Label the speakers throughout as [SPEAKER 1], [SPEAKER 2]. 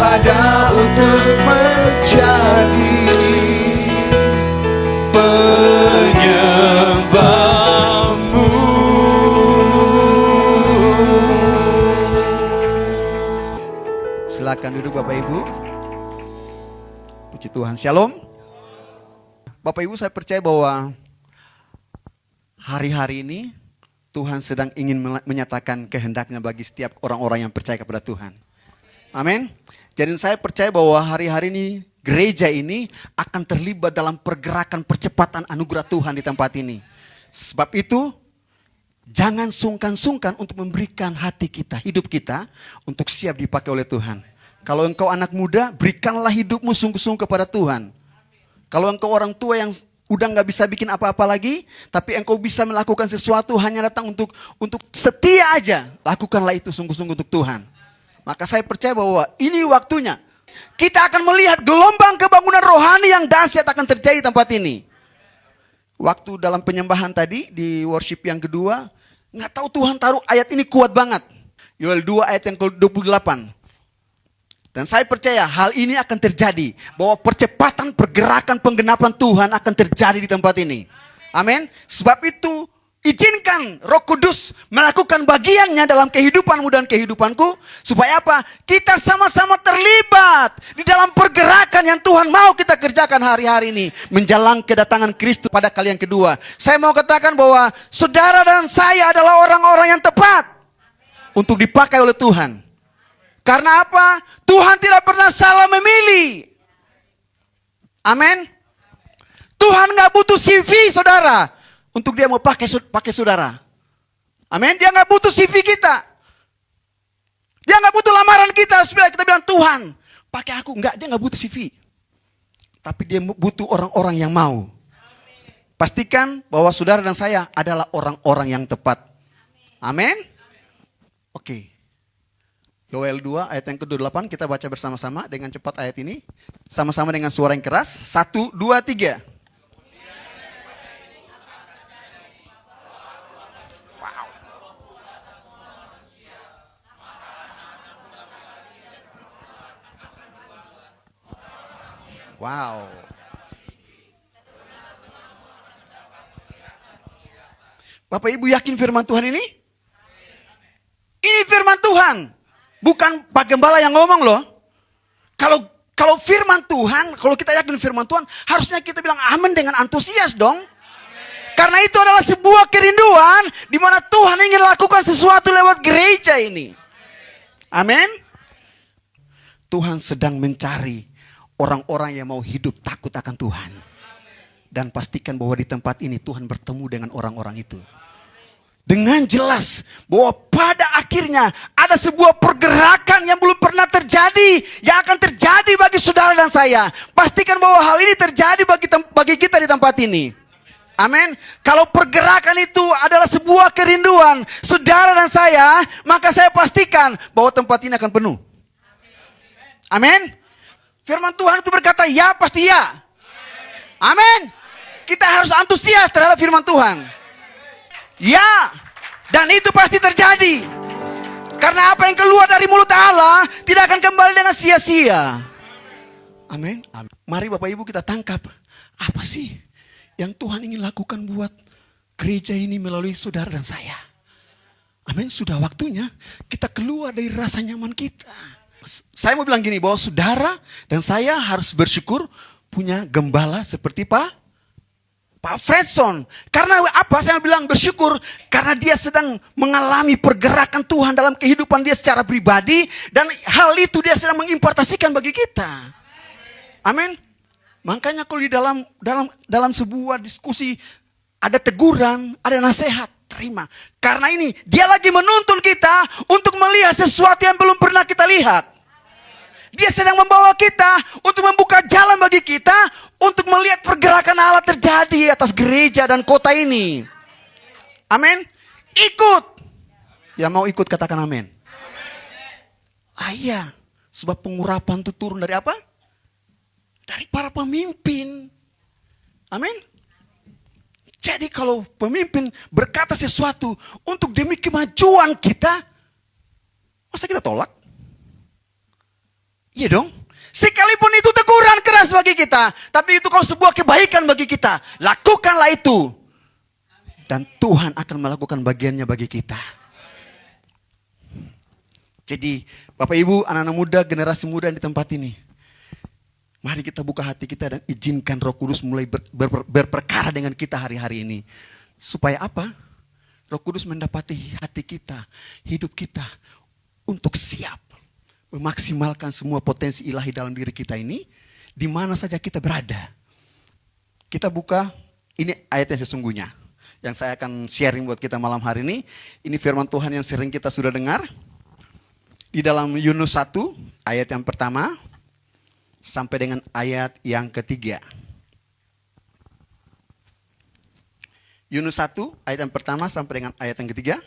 [SPEAKER 1] ada untuk menjadi penyembahmu.
[SPEAKER 2] Silakan duduk Bapak Ibu. Puji Tuhan, Shalom. Bapak Ibu, saya percaya bahwa hari-hari ini Tuhan sedang ingin menyatakan kehendaknya bagi setiap orang-orang yang percaya kepada Tuhan. Amin. Jadi saya percaya bahwa hari-hari ini gereja ini akan terlibat dalam pergerakan percepatan anugerah Tuhan di tempat ini. Sebab itu jangan sungkan-sungkan untuk memberikan hati kita, hidup kita untuk siap dipakai oleh Tuhan. Kalau engkau anak muda, berikanlah hidupmu sungguh-sungguh kepada Tuhan. Kalau engkau orang tua yang udah gak bisa bikin apa-apa lagi, tapi engkau bisa melakukan sesuatu hanya datang untuk setia aja, lakukanlah itu sungguh-sungguh untuk Tuhan. Maka saya percaya bahwa ini waktunya kita akan melihat gelombang kebangunan rohani yang dahsyat akan terjadi di tempat ini. Waktu dalam penyembahan tadi di worship yang kedua, gak tahu Tuhan taruh ayat ini kuat banget. Yoel 2 ayat yang ke-28. Dan saya percaya hal ini akan terjadi. Bahwa percepatan pergerakan penggenapan Tuhan akan terjadi di tempat ini. Amin. Sebab itu izinkan Roh Kudus melakukan bagiannya dalam kehidupanmu dan kehidupanku. Supaya apa? Kita sama-sama terlibat di dalam pergerakan yang Tuhan mau kita kerjakan hari-hari ini. Menjelang kedatangan Kristus pada kali yang kedua. Saya mau katakan bahwa saudara dan saya adalah orang-orang yang tepat untuk dipakai oleh Tuhan. Karena apa? Tuhan tidak pernah salah memilih. Amin. Tuhan gak butuh CV saudara untuk dia mau pakai saudara. Amin. Dia gak butuh CV kita. Dia gak butuh lamaran kita supaya kita bilang Tuhan pakai aku. Enggak, dia gak butuh CV. Tapi dia butuh orang-orang yang mau. Pastikan bahwa saudara dan saya adalah orang-orang yang tepat. Amin. Oke. Yoel 2 ayat yang ke-28 kita baca bersama-sama dengan cepat ayat ini. Sama-sama dengan suara yang keras. 1, 2, 3. Wow. Bapak Ibu yakin firman Tuhan ini? Ini firman Tuhan. Bukan Pak Gembala yang ngomong loh. Kalau firman Tuhan, kalau kita yakin firman Tuhan, harusnya kita bilang amin dengan antusias dong. Amen. Karena itu adalah sebuah kerinduan di mana Tuhan ingin lakukan sesuatu lewat gereja ini. Amin. Tuhan sedang mencari orang-orang yang mau hidup takut akan Tuhan. Dan pastikan bahwa di tempat ini Tuhan bertemu dengan orang-orang itu. Dengan jelas bahwa pada akhirnya ada sebuah pergerakan yang belum pernah terjadi. Yang akan terjadi bagi saudara dan saya. Pastikan bahwa hal ini terjadi bagi kita di tempat ini. Amin. Kalau pergerakan itu adalah sebuah kerinduan saudara dan saya, maka saya pastikan bahwa tempat ini akan penuh. Amin. Firman Tuhan itu berkata ya, pasti ya. Amin. Kita harus antusias terhadap firman Tuhan. Ya, dan itu pasti terjadi. Karena apa yang keluar dari mulut Allah tidak akan kembali dengan sia-sia. Amin. Mari Bapak Ibu kita tangkap. Apa sih yang Tuhan ingin lakukan buat gereja ini melalui saudara dan saya? Amin. Sudah waktunya kita keluar dari rasa nyaman kita. Saya mau bilang gini, bahwa saudara dan saya harus bersyukur punya gembala seperti Pak Fredson. Karena apa saya bilang bersyukur? Karena dia sedang mengalami pergerakan Tuhan dalam kehidupan dia secara pribadi. Dan hal itu dia sedang mengimpartasikan bagi kita. Amin. Makanya kalau di dalam sebuah diskusi ada teguran, ada nasihat, terima. Karena ini dia lagi menuntun kita untuk melihat sesuatu yang belum pernah kita lihat. Dia sedang membawa kita untuk membuka jalan bagi kita untuk melihat pergerakan Allah terjadi atas gereja dan kota ini. Amin. Ikut. Yang mau ikut katakan amin. Iya. Sebab pengurapan itu turun dari apa? Dari para pemimpin. Amin. Jadi kalau pemimpin berkata sesuatu untuk demi kemajuan kita, masa kita tolak? Iya dong. Sekalipun itu teguran keras bagi kita, tapi itu kalau sebuah kebaikan bagi kita, lakukanlah itu. Dan Tuhan akan melakukan bagiannya bagi kita. Jadi Bapak Ibu, anak-anak muda, generasi muda yang di tempat ini, mari kita buka hati kita dan izinkan Roh Kudus mulai berperkara dengan kita hari-hari ini. Supaya apa? Roh Kudus mendapati hati kita, hidup kita untuk siap memaksimalkan semua potensi ilahi dalam diri kita ini, di mana saja kita berada. Kita buka, ini ayat yang sesungguhnya, yang saya akan sharing buat kita malam hari ini. Ini firman Tuhan yang sering kita sudah dengar. Di dalam Yunus 1, ayat yang pertama, sampai dengan ayat yang ketiga. Yunus 1, ayat yang pertama sampai dengan ayat yang ketiga.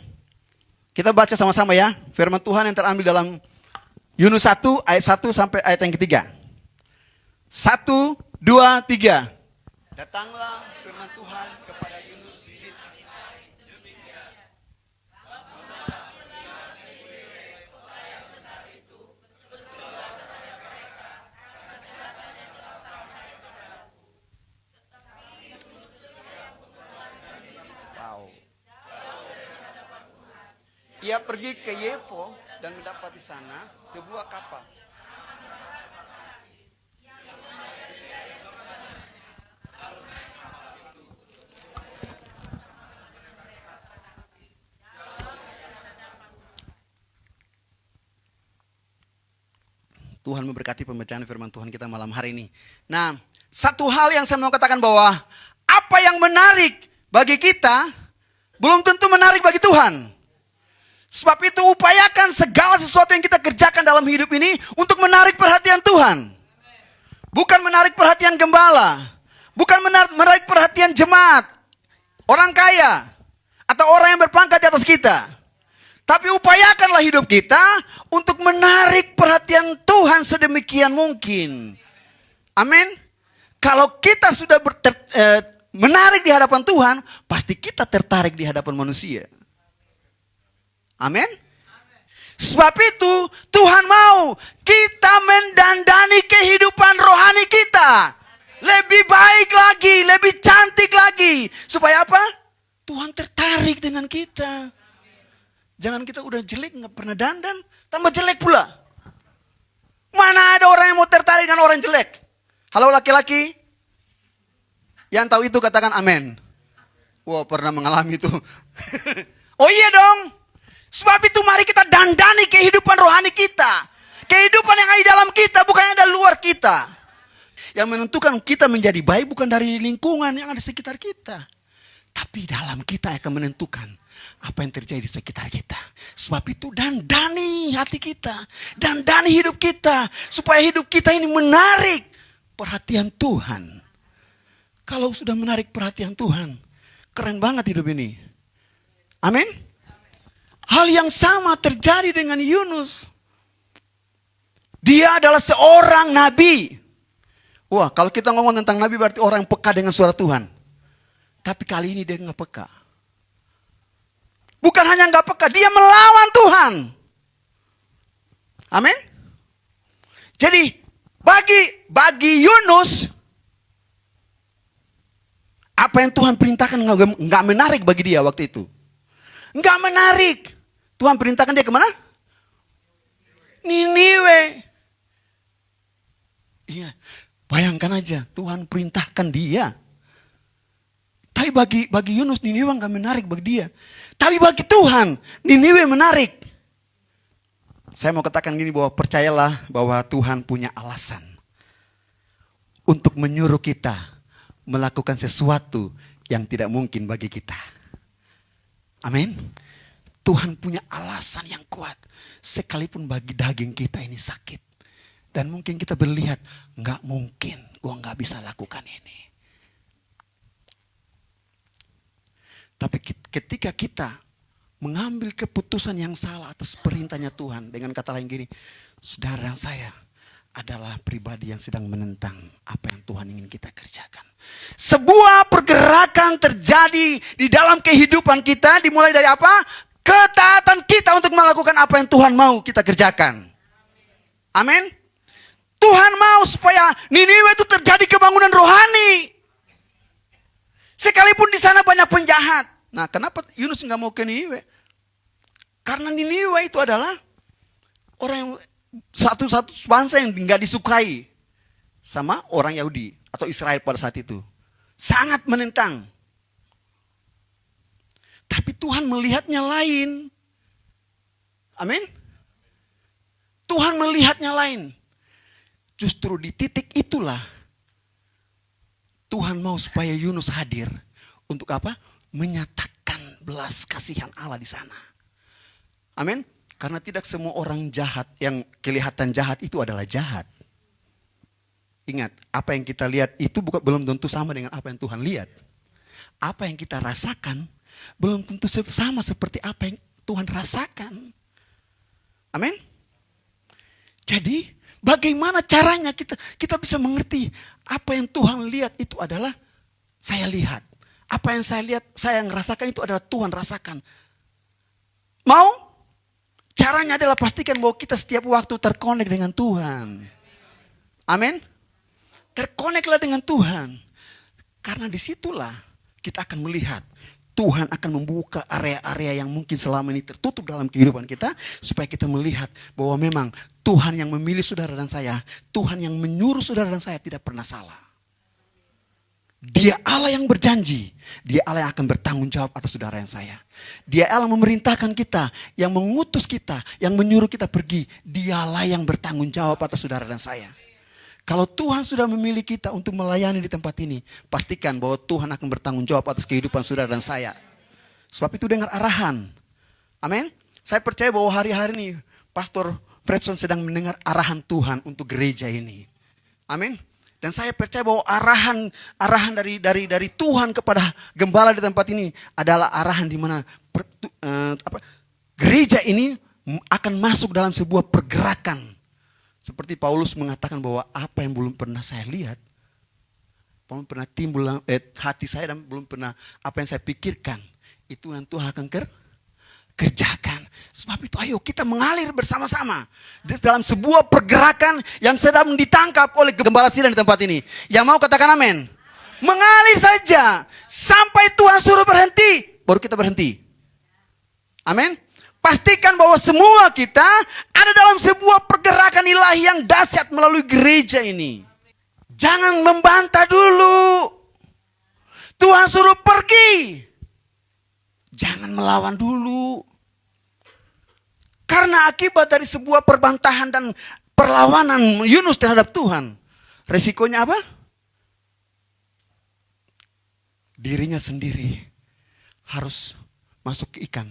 [SPEAKER 2] Kita baca sama-sama ya, firman Tuhan yang terambil dalam Yunus 1 ayat 1 sampai ayat yang ketiga. 1, 2, 3. Datanglah firman Tuhan kepada Yunus. Wow. Ia pergi ke Yefo dan mendapati sana sebuah kapal. Tuhan memberkati pembacaan firman Tuhan kita malam hari ini. Nah, satu hal yang saya mau katakan bahwa apa yang menarik bagi kita belum tentu menarik bagi Tuhan. Sebab itu upayakan segala sesuatu yang kita kerjakan dalam hidup ini untuk menarik perhatian Tuhan. Bukan menarik perhatian gembala. Bukan menarik perhatian jemaat, orang kaya, atau orang yang berpangkat di atas kita. Tapi upayakanlah hidup kita untuk menarik perhatian Tuhan sedemikian mungkin. Amin. Kalau kita sudah menarik di hadapan Tuhan, pasti kita tertarik di hadapan manusia. Amin. Sebab itu Tuhan mau kita mendandani kehidupan rohani kita lebih baik lagi, lebih cantik lagi. Supaya apa? Tuhan tertarik dengan kita. Jangan kita udah jelek nggak pernah dandan, tambah jelek pula. Mana ada orang yang mau tertarik dengan orang jelek? Halo laki-laki, yang tahu itu katakan amin. Wah, pernah mengalami itu. Oh iya dong. Sebab itu mari kita dandani kehidupan rohani kita. Kehidupan yang ada di dalam kita, bukan yang ada di luar kita. Yang menentukan kita menjadi baik bukan dari lingkungan yang ada di sekitar kita. Tapi dalam kita akan menentukan apa yang terjadi di sekitar kita. Sebab itu dandani hati kita. Dandani hidup kita. Supaya hidup kita ini menarik perhatian Tuhan. Kalau sudah menarik perhatian Tuhan, keren banget hidup ini. Amin. Hal yang sama terjadi dengan Yunus. Dia adalah seorang nabi. Wah, kalau kita ngomong tentang nabi berarti orang yang peka dengan suara Tuhan. Tapi kali ini dia nggak peka. Bukan hanya nggak peka, dia melawan Tuhan. Amin. Jadi bagi Yunus, apa yang Tuhan perintahkan nggak menarik bagi dia waktu itu. Nggak menarik. Tuhan perintahkan dia kemana? Niniwe. Iya, bayangkan aja Tuhan perintahkan dia. Tapi bagi Yunus Niniwe nggak menarik bagi dia. Tapi bagi Tuhan Niniwe menarik. Saya mau katakan gini bahwa percayalah bahwa Tuhan punya alasan untuk menyuruh kita melakukan sesuatu yang tidak mungkin bagi kita. Amin. Tuhan punya alasan yang kuat. Sekalipun bagi daging kita ini sakit. Dan mungkin kita berlihat, nggak mungkin, gua nggak bisa lakukan ini. Tapi ketika kita mengambil keputusan yang salah atas perintahnya Tuhan. Dengan kata lain gini, saudara dan saya adalah pribadi yang sedang menentang apa yang Tuhan ingin kita kerjakan. Sebuah pergerakan terjadi di dalam kehidupan kita dimulai dari apa? Ketaatan kita untuk melakukan apa yang Tuhan mau kita kerjakan. Amin. Tuhan mau supaya Niniwe itu terjadi kebangunan rohani. Sekalipun di sana banyak penjahat. Nah, kenapa Yunus nggak mau ke Niniwe? Karena Niniwe itu adalah orang yang satu bangsa yang nggak disukai sama orang Yahudi atau Israel pada saat itu. Sangat menentang. Tapi Tuhan melihatnya lain. Amin. Tuhan melihatnya lain. Justru di titik itulah Tuhan mau supaya Yunus hadir. Untuk apa? Menyatakan belas kasihan Allah di sana. Amin. Karena tidak semua orang jahat yang kelihatan jahat itu adalah jahat. Ingat, apa yang kita lihat itu belum tentu sama dengan apa yang Tuhan lihat. Apa yang kita rasakan belum tentu sama seperti apa yang Tuhan rasakan. Amin. Jadi bagaimana caranya kita bisa mengerti apa yang Tuhan lihat itu adalah saya lihat. Apa yang saya lihat, saya yang rasakan itu adalah Tuhan rasakan. Mau? Caranya adalah pastikan bahwa kita setiap waktu terkonek dengan Tuhan. Amin. Terkoneklah dengan Tuhan. Karena disitulah kita akan melihat Tuhan akan membuka area-area yang mungkin selama ini tertutup dalam kehidupan kita. Supaya kita melihat bahwa memang Tuhan yang memilih saudara dan saya. Tuhan yang menyuruh saudara dan saya tidak pernah salah. Dia Allah yang berjanji. Dia Allah yang akan bertanggung jawab atas saudara dan saya. Dia Allah memerintahkan kita. Yang mengutus kita. Yang menyuruh kita pergi. Dialah yang bertanggung jawab atas saudara dan saya. Kalau Tuhan sudah memilih kita untuk melayani di tempat ini, pastikan bahwa Tuhan akan bertanggung jawab atas kehidupan saudara dan saya. Sebab itu dengar arahan. Amin. Saya percaya bahwa hari-hari ini Pastor Fredson sedang mendengar arahan Tuhan untuk gereja ini. Amin. Dan saya percaya bahwa arahan dari Tuhan kepada gembala di tempat ini adalah arahan di mana gereja ini akan masuk dalam sebuah pergerakan. Seperti Paulus mengatakan bahwa apa yang belum pernah saya lihat, belum pernah timbul hati saya dan belum pernah apa yang saya pikirkan, itu yang Tuhan akan kerjakan. Sebab itu ayo kita mengalir bersama-sama dalam sebuah pergerakan yang sedang ditangkap oleh gembala sidang di tempat ini. Yang mau katakan amin. Mengalir saja sampai Tuhan suruh berhenti, baru kita berhenti. Amin. Pastikan bahwa semua kita ada dalam sebuah pergerakan ilahi yang dahsyat melalui gereja ini. Jangan membantah dulu. Tuhan suruh pergi. Jangan melawan dulu. Karena akibat dari sebuah perbantahan dan perlawanan Yunus terhadap Tuhan. Resikonya apa? Dirinya sendiri harus masuk ke ikan.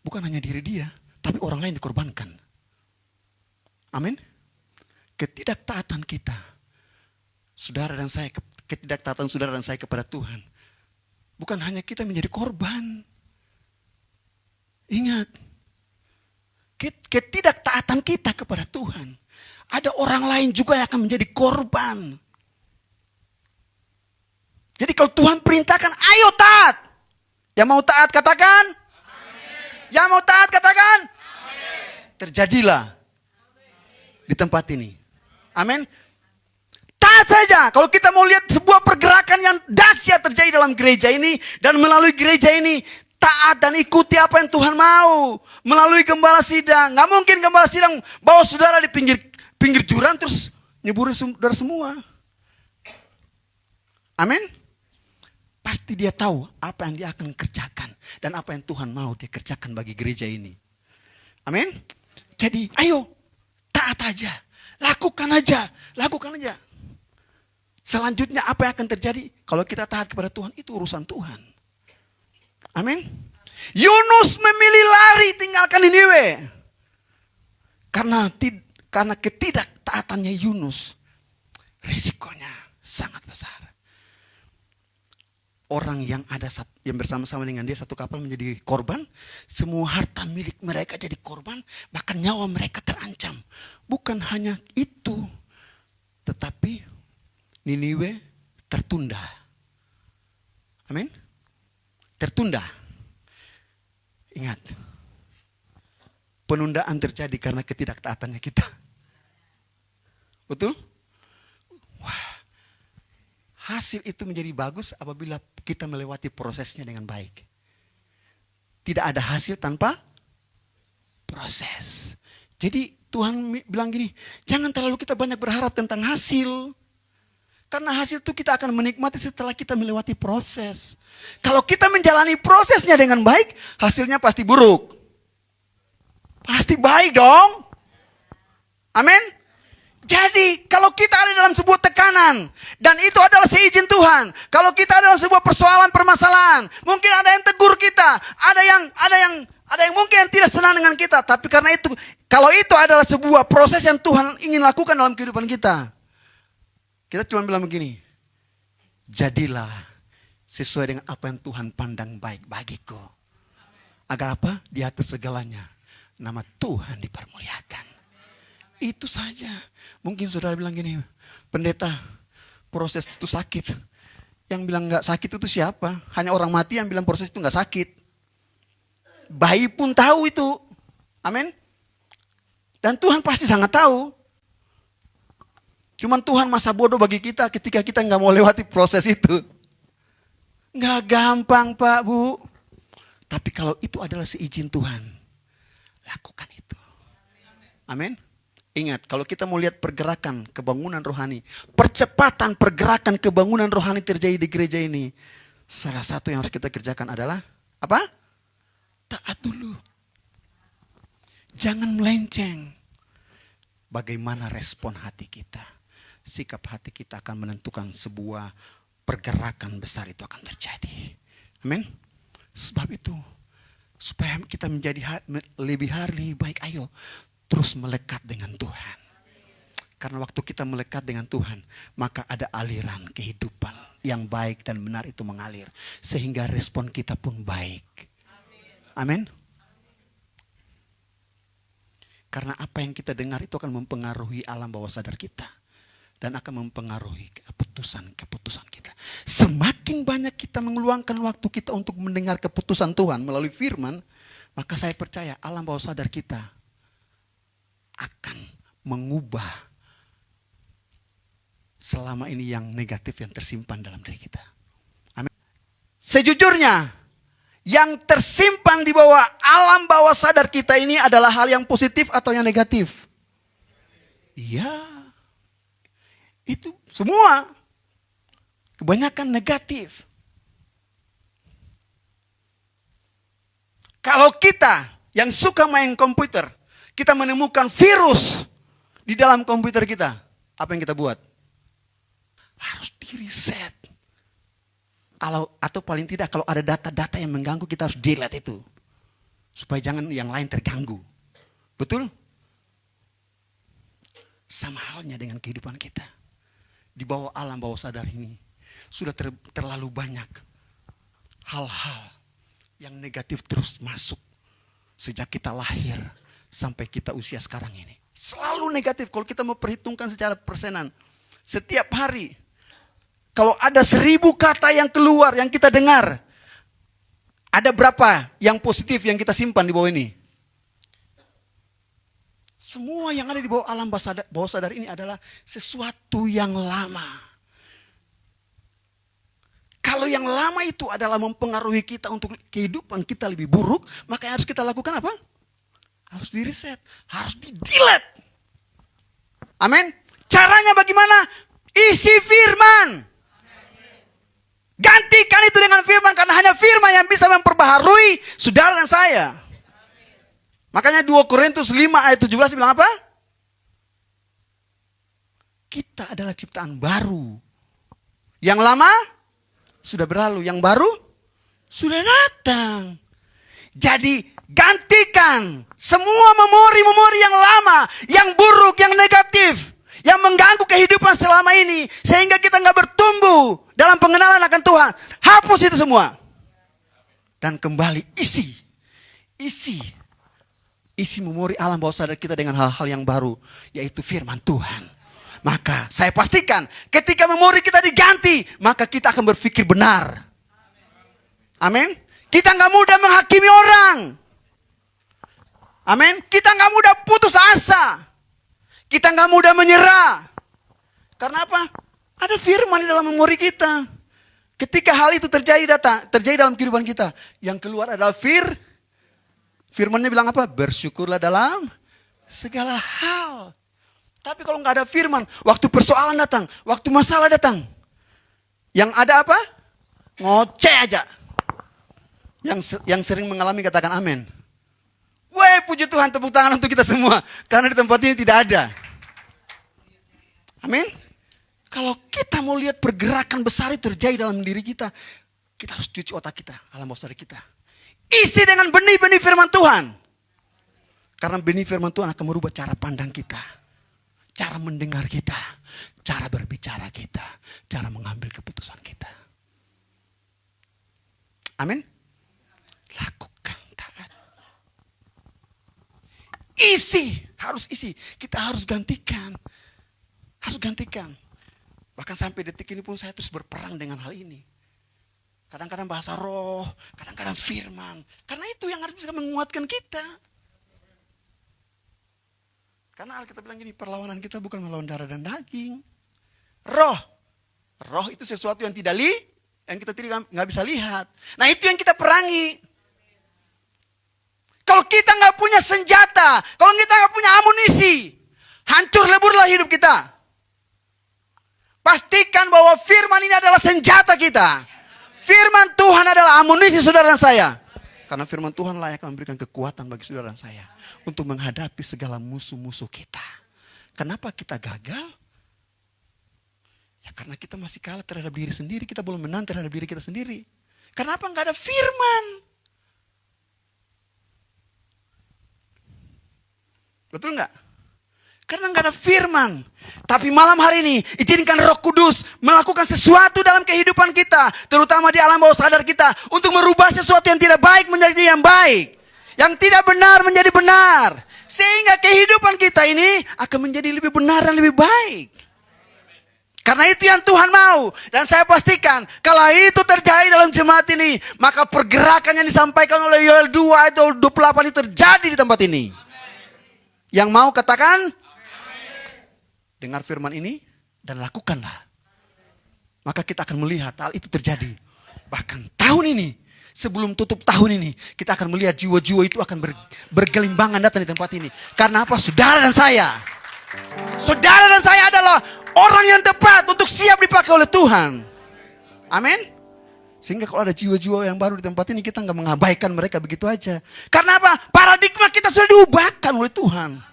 [SPEAKER 2] Bukan hanya diri dia, tapi orang lain dikorbankan. Amin. Ketidaktaatan kita, saudara dan saya, ketidaktaatan saudara dan saya kepada Tuhan. Bukan hanya kita menjadi korban. Ingat, ketidaktaatan kita kepada Tuhan. Ada orang lain juga yang akan menjadi korban. Jadi kalau Tuhan perintahkan, ayo taat. Yang mau taat katakan. Yang mau taat katakan. Amin. Terjadilah di tempat ini. Amin. Taat saja. Kalau kita mau lihat sebuah pergerakan yang dahsyat terjadi dalam gereja ini. Dan melalui gereja ini. Taat dan ikuti apa yang Tuhan mau. Melalui gembala sidang. Gak mungkin gembala sidang bawa saudara di pinggir jurang. Terus nyeburin saudara semua. Amin. Pasti dia tahu apa yang dia akan kerjakan. Dan apa yang Tuhan mau dia kerjakan bagi gereja ini. Amin. Jadi ayo taat aja. Lakukan aja. Lakukan aja. Selanjutnya apa yang akan terjadi? Kalau kita taat kepada Tuhan itu urusan Tuhan. Amin. Yunus memilih lari tinggalkan Niniwe. Karena ketidaktaatannya Yunus. Risikonya sangat besar. Orang yang bersama-sama dengan dia satu kapal menjadi korban. Semua harta milik mereka jadi korban. Bahkan nyawa mereka terancam. Bukan hanya itu. Tetapi Niniwe tertunda. Amin. Tertunda. Ingat. Penundaan terjadi karena ketidaktaatannya kita. Betul? Wah, hasil itu menjadi bagus apabila kita melewati prosesnya dengan baik. Tidak ada hasil tanpa proses. Jadi Tuhan bilang gini, jangan terlalu kita banyak berharap tentang hasil. Karena hasil itu kita akan menikmati setelah kita melewati proses. Kalau kita menjalani prosesnya dengan baik, hasilnya pasti buruk. Pasti baik dong. Amin. Jadi kalau kita ada dalam sebuah tekanan dan itu adalah seizin Tuhan, kalau kita ada dalam sebuah persoalan permasalahan, mungkin ada yang tegur kita, ada yang mungkin tidak senang dengan kita, tapi karena itu kalau itu adalah sebuah proses yang Tuhan ingin lakukan dalam kehidupan kita, kita cuma bilang begini, jadilah sesuai dengan apa yang Tuhan pandang baik bagiku. Agar apa? Di atas segalanya nama Tuhan dipermuliakan. Itu saja. Mungkin saudara bilang gini, pendeta, proses itu sakit. Yang bilang gak sakit itu siapa? Hanya orang mati yang bilang proses itu gak sakit. Bayi pun tahu itu. Amin. Dan Tuhan pasti sangat tahu. Cuman Tuhan masa bodoh bagi kita ketika kita gak mau lewati proses itu. Gak gampang Pak, Bu. Tapi kalau itu adalah seizin Tuhan, lakukan itu. Amin. Ingat, kalau kita mau lihat pergerakan kebangunan rohani, percepatan pergerakan kebangunan rohani terjadi di gereja ini, salah satu yang harus kita kerjakan adalah apa? Taat dulu. Jangan melenceng. Bagaimana respon hati kita? Sikap hati kita akan menentukan sebuah pergerakan besar itu akan terjadi. Amin. Sebab itu, supaya kita menjadi lebih hari baik, ayo terus melekat dengan Tuhan. Karena waktu kita melekat dengan Tuhan, maka ada aliran kehidupan yang baik dan benar itu mengalir. Sehingga respon kita pun baik. Amin. Karena apa yang kita dengar itu akan mempengaruhi alam bawah sadar kita. Dan akan mempengaruhi keputusan kita. Semakin banyak kita mengeluangkan waktu kita untuk mendengar keputusan Tuhan melalui firman, maka saya percaya alam bawah sadar kita akan mengubah selama ini yang negatif yang tersimpan dalam diri kita. Amin. Sejujurnya, yang tersimpan di bawah alam bawah sadar kita ini adalah hal yang positif atau yang negatif? Iya. Itu semua. Kebanyakan negatif. Kalau kita yang suka main komputer, kita menemukan virus di dalam komputer kita. Apa yang kita buat? Harus di-reset. Atau paling tidak kalau ada data-data yang mengganggu, kita harus delete itu. Supaya jangan yang lain terganggu. Betul? Sama halnya dengan kehidupan kita. Di bawah alam bawah sadar ini. Sudah terlalu banyak hal-hal yang negatif terus masuk. Sejak kita lahir sampai kita usia sekarang ini. Selalu negatif kalau kita mau perhitungkan secara persenan. Setiap hari. Kalau ada 1000 kata yang keluar, yang kita dengar. Ada berapa yang positif yang kita simpan di bawah ini? Semua yang ada di bawah alam bawah sadar ini adalah sesuatu yang lama. Kalau yang lama itu adalah mempengaruhi kita untuk kehidupan kita lebih buruk, maka yang harus kita lakukan apa? Harus di-reset, harus di-delete. Amin. Caranya bagaimana? Isi firman. Gantikan itu dengan firman, karena hanya firman yang bisa memperbaharui saudara dan saya. Makanya 2 Korintus 5 ayat 17 bilang apa? Kita adalah ciptaan baru. Yang lama sudah berlalu, yang baru sudah datang. Jadi gantikan semua memori-memori yang lama, yang buruk, yang negatif, yang mengganggu kehidupan selama ini, sehingga kita nggak bertumbuh dalam pengenalan akan Tuhan. Hapus itu semua dan kembali isi memori alam bawah sadar kita dengan hal-hal yang baru, yaitu firman Tuhan. Maka saya pastikan ketika memori kita diganti, maka kita akan berpikir benar. Amin. Kita nggak mudah menghakimi orang. Amin. Kita nggak mudah putus asa. Kita nggak mudah menyerah. Karena apa? Ada firman di dalam memori kita. Ketika hal itu terjadi dalam kehidupan kita, yang keluar adalah firmannya bilang apa? Bersyukurlah dalam segala hal. Tapi kalau nggak ada firman, waktu persoalan datang, waktu masalah datang, yang ada apa? Ngoceh aja. Yang sering mengalami katakan amin. Weh, puji Tuhan, tepuk tangan untuk kita semua. Karena di tempat ini tidak ada. Amin. Kalau kita mau lihat pergerakan besar itu terjadi dalam diri kita, kita harus cuci otak kita, alam bawah sadar kita. Isi dengan benih-benih firman Tuhan. Karena benih firman Tuhan akan merubah cara pandang kita. Cara mendengar kita. Cara berbicara kita. Cara mengambil keputusan kita. Amin. Lakukan taat. Isi. Harus isi. Kita harus gantikan. Harus gantikan. Bahkan sampai detik ini pun saya terus berperang dengan hal ini. Kadang-kadang bahasa roh, kadang-kadang firman. Karena itu yang harus bisa menguatkan kita. Karena Alkitab bilang gini, perlawanan kita bukan melawan darah dan daging. Roh. Roh itu sesuatu yang yang kita tidak nggak bisa lihat. Nah itu yang kita perangi. Kalau kita nggak punya senjata, kalau kita nggak punya amunisi, hancur leburlah hidup kita. Pastikan bahwa firman ini adalah senjata kita. Firman Tuhan adalah amunisi saudara dan saya. Karena firman Tuhan layak memberikan kekuatan bagi saudara dan saya. Untuk menghadapi segala musuh-musuh kita. Kenapa kita gagal? Ya karena kita masih kalah terhadap diri sendiri. Kita belum menang terhadap diri kita sendiri. Kenapa nggak ada firman? Betul nggak? Karena nggak ada firman. Tapi malam hari ini izinkan Roh Kudus melakukan sesuatu dalam kehidupan kita, terutama di alam bawah sadar kita, untuk merubah sesuatu yang tidak baik menjadi yang baik, yang tidak benar menjadi benar, sehingga kehidupan kita ini akan menjadi lebih benar dan lebih baik. Karena itu yang Tuhan mau. Dan saya pastikan kalau itu terjadi dalam jemaat ini, maka pergerakan yang disampaikan oleh Yoel 2 ayat 28 itu terjadi di tempat ini. Yang mau katakan dengar firman ini dan lakukanlah. Maka kita akan melihat hal itu terjadi. Bahkan tahun ini, sebelum tutup tahun ini, kita akan melihat jiwa-jiwa itu akan bergelimbangan datang di tempat ini. Karena apa? Saudara dan saya adalah orang yang tepat untuk siap dipakai oleh Tuhan. Amin. Sehingga kalau ada jiwa-jiwa yang baru di tempat ini, kita nggak mengabaikan mereka begitu aja. Karena apa? Paradigma kita sudah diubahkan oleh Tuhan.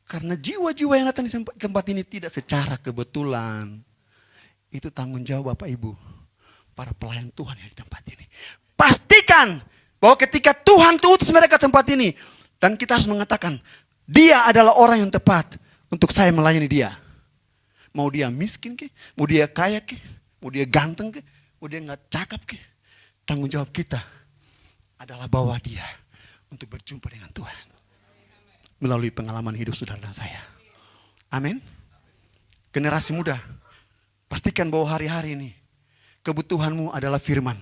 [SPEAKER 2] Karena jiwa-jiwa yang datang di tempat ini tidak secara kebetulan. Itu tanggung jawab Bapak Ibu. Para pelayan Tuhan yang di tempat ini. Pastikan bahwa ketika Tuhan utus mereka ke tempat ini. Dan kita harus mengatakan, dia adalah orang yang tepat untuk saya melayani dia. Mau dia miskin ke, mau dia kaya ke, mau dia ganteng ke, mau dia gak cakep ke. Tanggung jawab kita adalah bawa dia untuk berjumpa dengan Tuhan. Melalui pengalaman hidup saudara dan saya. Amin. Generasi muda, pastikan bahwa hari-hari ini kebutuhanmu adalah firman.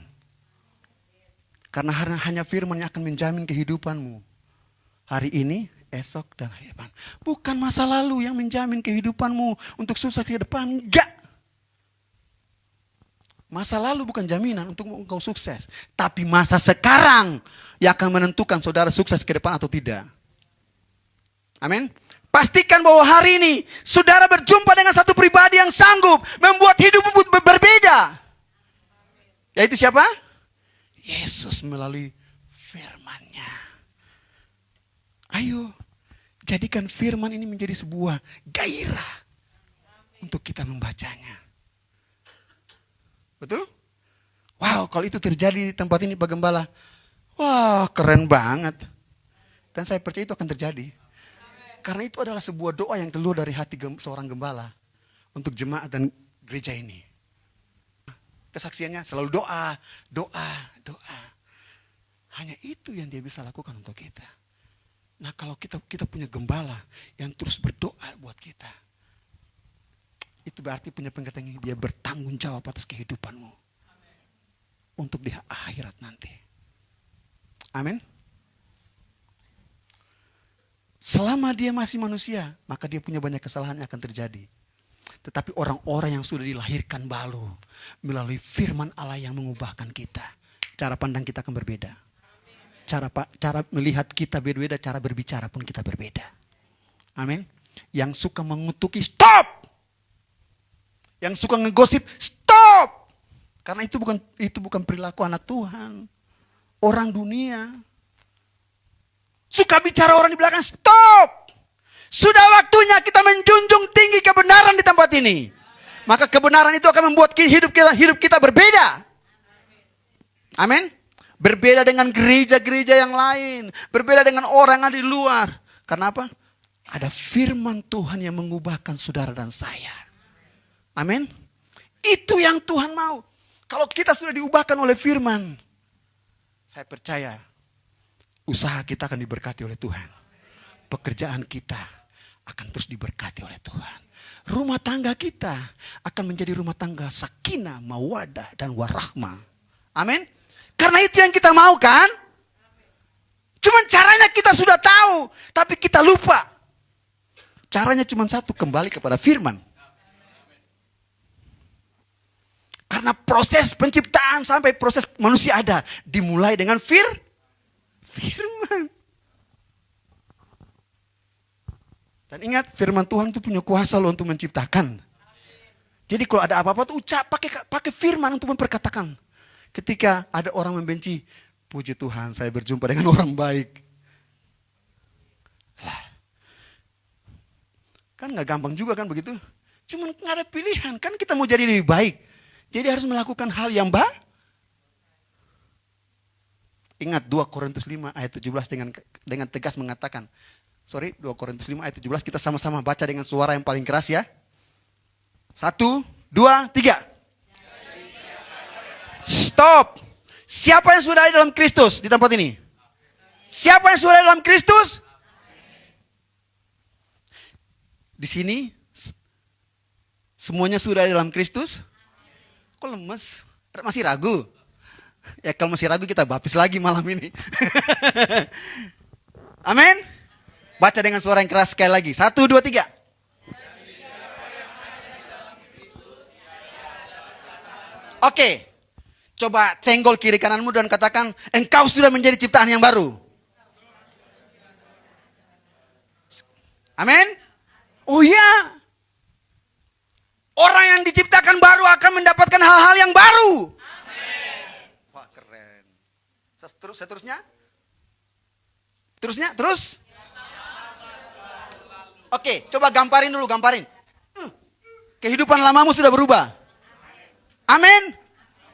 [SPEAKER 2] Karena hanya firman yang akan menjamin kehidupanmu. Hari ini, esok, dan hari depan. Bukan masa lalu yang menjamin kehidupanmu untuk sukses ke depan. Enggak. Masa lalu bukan jaminan untuk engkau sukses. Tapi masa sekarang yang akan menentukan saudara sukses ke depan atau tidak. Amin. Pastikan bahwa hari ini saudara berjumpa dengan satu pribadi yang sanggup membuat hidupmu berbeda. Yaitu siapa? Yesus melalui firman-Nya. Ayo, jadikan firman ini menjadi sebuah gairah untuk kita membacanya. Betul? Wow, kalau itu terjadi di tempat ini Pak Gembala. Wah, keren banget. Dan saya percaya itu akan terjadi. Karena itu adalah sebuah doa yang keluar dari hati seorang gembala untuk jemaat dan gereja ini. Kesaksiannya selalu doa, doa, doa. Hanya itu yang dia bisa lakukan untuk kita. Nah kalau kita punya gembala yang terus berdoa buat kita. Itu berarti punya pengertian dia bertanggung jawab atas kehidupanmu. Untuk di akhirat nanti. Amin. Selama dia masih manusia, maka dia punya banyak kesalahan yang akan terjadi. Tetapi orang-orang yang sudah dilahirkan baru melalui firman Allah yang mengubahkan kita. Cara pandang kita akan berbeda. Cara melihat kita berbeda, cara berbicara pun kita berbeda. Amin. Yang suka mengutuki, stop. Yang suka ngegosip, stop. Karena itu bukan perilaku anak Tuhan. Orang dunia. Suka bicara orang di belakang, stop. Sudah waktunya kita menjunjung tinggi kebenaran di tempat ini. Maka kebenaran itu akan membuat hidup kita berbeda. Amin. Berbeda dengan gereja-gereja yang lain. Berbeda dengan orang yang ada di luar. Karena apa? Ada firman Tuhan yang mengubahkan saudara dan saya. Amin. Itu yang Tuhan mau. Kalau kita sudah diubahkan oleh firman, saya percaya usaha kita akan diberkati oleh Tuhan. Pekerjaan kita akan terus diberkati oleh Tuhan. Rumah tangga kita akan menjadi rumah tangga sakinah, mawadah, dan warahmah. Amin. Karena itu yang kita mau kan? Cuman caranya kita sudah tahu, tapi kita lupa. Caranya cuma satu, kembali kepada firman. Karena proses penciptaan sampai proses manusia ada, dimulai dengan firman. Dan ingat, firman Tuhan itu punya kuasa loh untuk menciptakan. Jadi kalau ada apa-apa tuh pakai firman untuk memperkatakan. Ketika ada orang membenci, puji Tuhan saya berjumpa dengan orang baik. Lah, kan gak gampang juga kan begitu. Cuman gak ada pilihan, kan kita mau jadi lebih baik. Jadi harus melakukan hal yang baik. Ingat 2 Korintus 5 ayat 17 dengan tegas mengatakan. 2 Korintus 5 ayat 17 kita sama-sama baca dengan suara yang paling keras ya. 1, 2, 3. Stop. Siapa yang sudah ada dalam Kristus di tempat ini? Siapa yang sudah ada dalam Kristus? Di sini semuanya sudah ada dalam Kristus? Kok lemes? Masih ragu? Ya kalau masih ragu kita baptis lagi malam ini. Amin. Baca dengan suara yang keras sekali lagi. 1, 2, 3. Oke. Coba senggol kiri kananmu dan katakan, engkau sudah menjadi ciptaan yang baru. Amin. Oh iya. Orang yang diciptakan baru akan mendapatkan hal-hal yang baru. Amin. Wah keren. Seterusnya. Terus. Oke, coba gamparin. Kehidupan lamamu sudah berubah. Amin.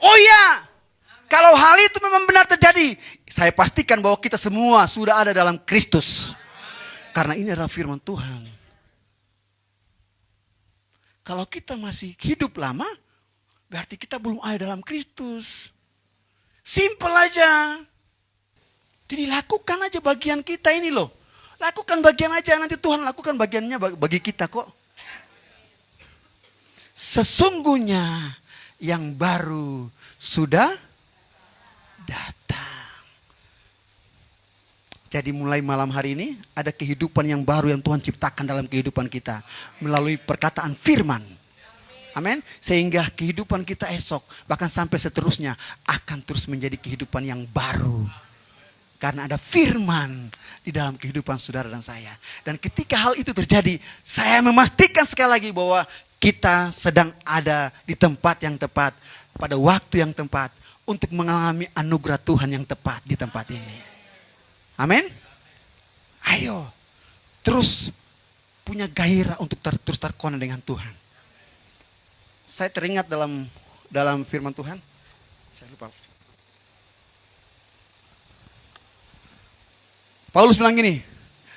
[SPEAKER 2] Oh iya. Kalau hal itu memang benar terjadi, saya pastikan bahwa kita semua sudah ada dalam Kristus. Karena ini adalah firman Tuhan. Kalau kita masih hidup lama, berarti kita belum ada dalam Kristus. Simple aja. Jadi lakukan aja bagian kita ini loh. Lakukan bagian aja, nanti Tuhan lakukan bagiannya bagi kita kok. Sesungguhnya yang baru sudah datang. Jadi mulai malam hari ini ada kehidupan yang baru yang Tuhan ciptakan dalam kehidupan kita. Melalui perkataan firman. Amin. Sehingga kehidupan kita esok bahkan sampai seterusnya akan terus menjadi kehidupan yang baru. Karena ada firman di dalam kehidupan saudara dan saya. Dan ketika hal itu terjadi, saya memastikan sekali lagi bahwa kita sedang ada di tempat yang tepat, pada waktu yang tepat, untuk mengalami anugerah Tuhan yang tepat di tempat ini. Amin. Ayo, terus punya gairah untuk terus terkonek dengan Tuhan. Saya teringat dalam firman Tuhan, saya lupa. Paulus bilang gini,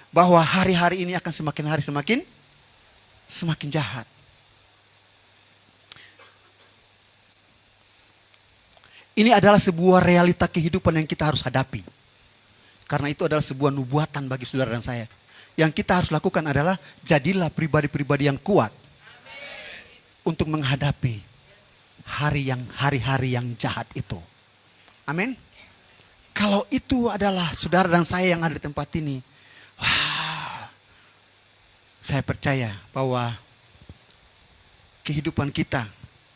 [SPEAKER 2] bahwa hari-hari ini akan semakin hari semakin jahat. Ini adalah sebuah realita kehidupan yang kita harus hadapi. Karena itu adalah sebuah nubuatan bagi saudara dan saya. Yang kita harus lakukan adalah jadilah pribadi-pribadi yang kuat. Untuk menghadapi hari-hari yang jahat itu. Amin. Kalau itu adalah saudara dan saya yang ada di tempat ini. Wah, saya percaya bahwa kehidupan kita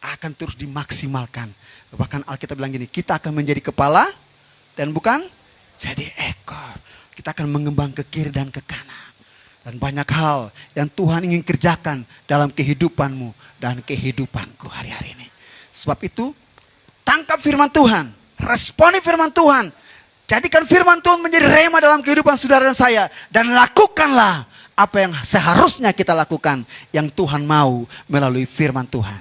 [SPEAKER 2] akan terus dimaksimalkan. Bahkan Alkitab bilang gini, kita akan menjadi kepala dan bukan jadi ekor. Kita akan mengembang ke kiri dan ke kanan. Dan banyak hal yang Tuhan ingin kerjakan dalam kehidupanmu dan kehidupanku hari-hari ini. Sebab itu, tangkap firman Tuhan, responi firman Tuhan. Jadikan firman Tuhan menjadi rema dalam kehidupan saudara dan saya. Dan lakukanlah apa yang seharusnya kita lakukan, yang Tuhan mau melalui firman Tuhan.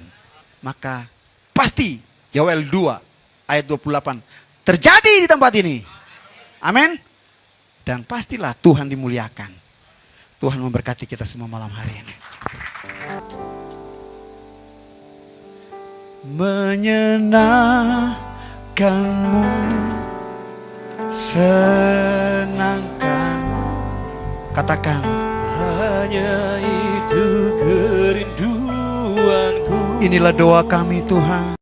[SPEAKER 2] Maka pasti Yoel 2 ayat 28 terjadi di tempat ini. Amin. Dan pastilah Tuhan dimuliakan. Tuhan memberkati kita semua malam hari ini. Menyenangkanmu, senangkanmu. Katakan,
[SPEAKER 1] hanya itu kerinduanku.
[SPEAKER 2] inilah doa kami Tuhan.